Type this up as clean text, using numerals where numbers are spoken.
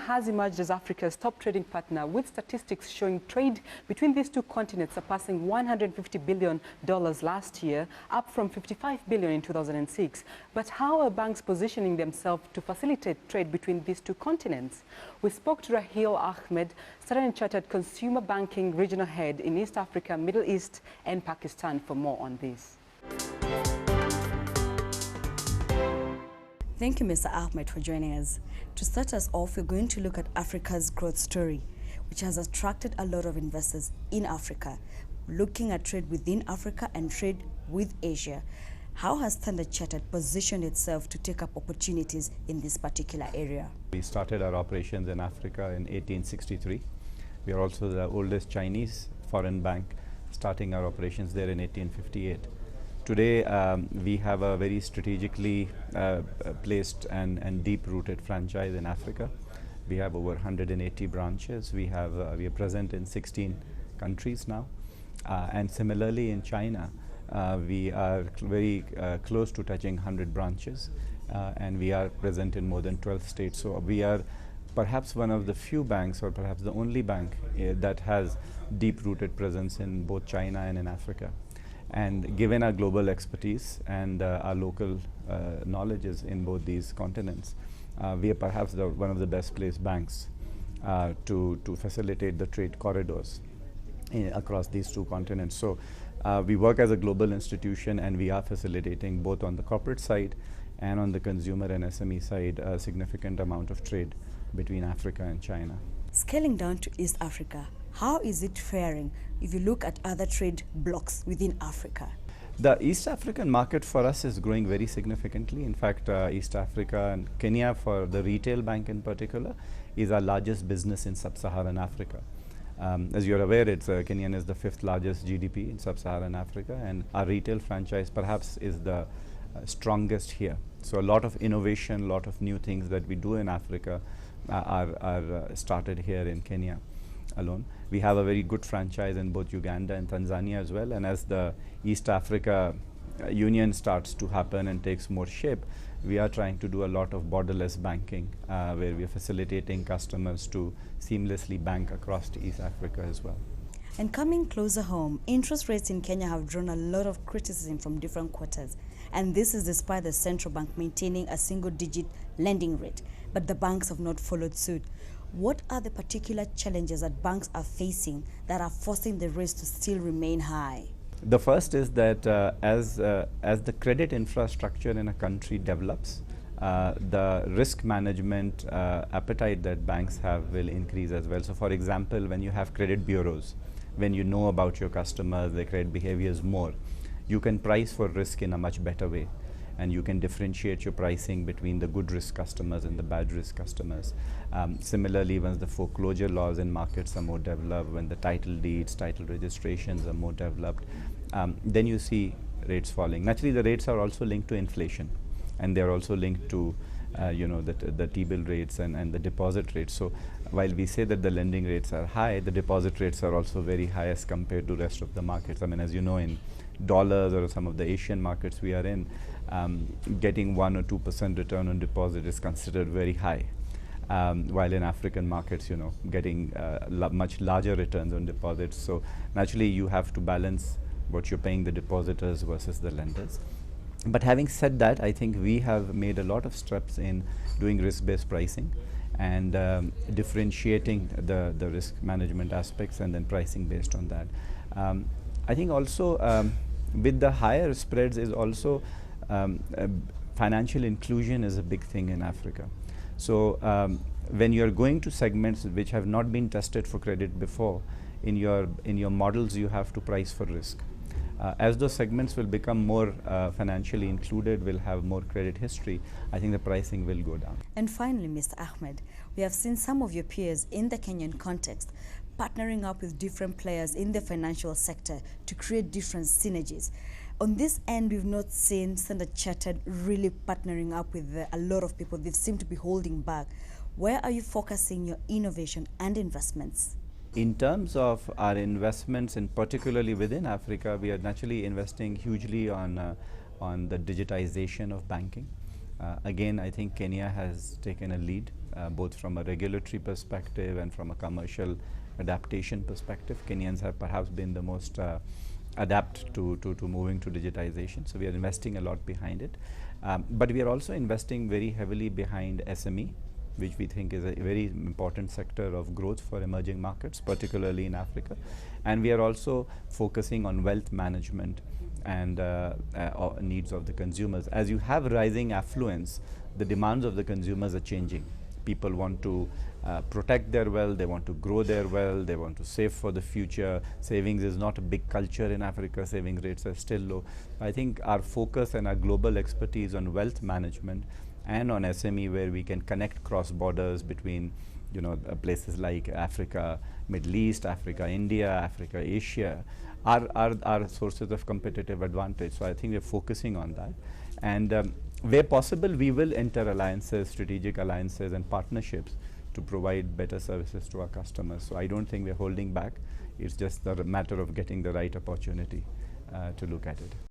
has emerged as Africa's top trading partner, with statistics showing trade between these two continents surpassing $150 billion last year, up from $55 billion in 2006. But how are banks positioning themselves to facilitate trade between these two continents? We spoke to Raheel Ahmed, Standard & Chartered Consumer Banking Regional Head in East Africa, Middle East and Pakistan, for more on this. Thank you, Mr. Ahmed, for joining us. To start us off, we're going to look at Africa's growth story, which has attracted a lot of investors in Africa, looking at trade within Africa and trade with Asia. How has Standard Chartered positioned itself to take up opportunities in this particular area? We started our operations in Africa in 1863. We are also the oldest Chinese foreign bank, starting our operations there in 1858. Today, we have a very strategically placed and deep-rooted franchise in Africa. We have over 180 branches. We are present in 16 countries now. And similarly in China, we are very close to touching 100 branches. And we are present in more than 12 states. So we are perhaps one of the few banks, or perhaps the only bank, that has deep-rooted presence in both China and in Africa. And given our global expertise and our local knowledges in both these continents, we are perhaps one of the best placed banks to facilitate the trade corridors across these two continents. So we work as a global institution, and we are facilitating both on the corporate side and on the consumer and SME side a significant amount of trade between Africa and China. Scaling down to East Africa, how is it faring if you look at other trade blocks within Africa? The East African market for us is growing very significantly. In fact, East Africa and Kenya, for the retail bank in particular, is our largest business in sub-Saharan Africa. As you're aware, Kenyan is the 5th largest GDP in sub-Saharan Africa, and our retail franchise perhaps is the strongest here. So a lot of innovation, a lot of new things that we do in Africa are started here in Kenya alone. We have a very good franchise in both Uganda and Tanzania as well, and as the East Africa Union starts to happen and takes more shape, we are trying to do a lot of borderless banking, where we are facilitating customers to seamlessly bank across to East Africa as well. And coming closer home, interest rates in Kenya have drawn a lot of criticism from different quarters, and this is despite the central bank maintaining a single-digit lending rate, but the banks have not followed suit. What are the particular challenges that banks are facing that are forcing the rates to still remain high? The first is that as the credit infrastructure in a country develops, the risk management appetite that banks have will increase as well. So for example, when you have credit bureaus, when you know about your customers, their credit behaviors more, you can price for risk in a much better way. And you can differentiate your pricing between the good risk customers and the bad risk customers. Similarly, once the foreclosure laws in markets are more developed, when the title deeds, title registrations are more developed, then you see rates falling. Naturally, the rates are also linked to inflation, and they're also linked to the T-bill rates and the deposit rates. So while we say that the lending rates are high, the deposit rates are also very high as compared to the rest of the markets. I mean, as you know, in dollars or some of the Asian markets we are in, getting 1 or 2% return on deposit is considered very high, while in African markets, getting much larger returns on deposits. So naturally, you have to balance what you're paying the depositors versus the lenders. But having said that, I think we have made a lot of steps in doing risk-based pricing and differentiating the risk management aspects and then pricing based on that. I think also with the higher spreads is also financial inclusion is a big thing in Africa. So when you're going to segments which have not been tested for credit before, in your models you have to price for risk. As those segments will become more financially included, will have more credit history, I think the pricing will go down. And finally, Mr. Ahmed, we have seen some of your peers in the Kenyan context partnering up with different players in the financial sector to create different synergies. On this end, we've not seen Standard Chartered really partnering up with a lot of people. They seem to be holding back. Where are you focusing your innovation and investments? In terms of our investments, and particularly within Africa, we are naturally investing hugely on the digitization of banking. Again, I think Kenya has taken a lead, both from a regulatory perspective and from a commercial adaptation perspective. Kenyans have perhaps been the most adapt to moving to digitization. So we are investing a lot behind it. But we are also investing very heavily behind SME, which we think is a very important sector of growth for emerging markets, particularly in Africa. And we are also focusing on wealth management and needs of the consumers. As you have rising affluence, the demands of the consumers are changing. People want to protect their wealth, they want to grow their wealth, they want to save for the future. Savings is not a big culture in Africa, savings rates are still low. I think our focus and our global expertise on wealth management and on SME, where we can connect cross borders between places like Africa, Middle East, Africa, India, Africa, Asia, are sources of competitive advantage. So I think we're focusing on that. And where possible, we will enter alliances, strategic alliances and partnerships to provide better services to our customers. So I don't think we're holding back. It's just a matter of getting the right opportunity to look at it.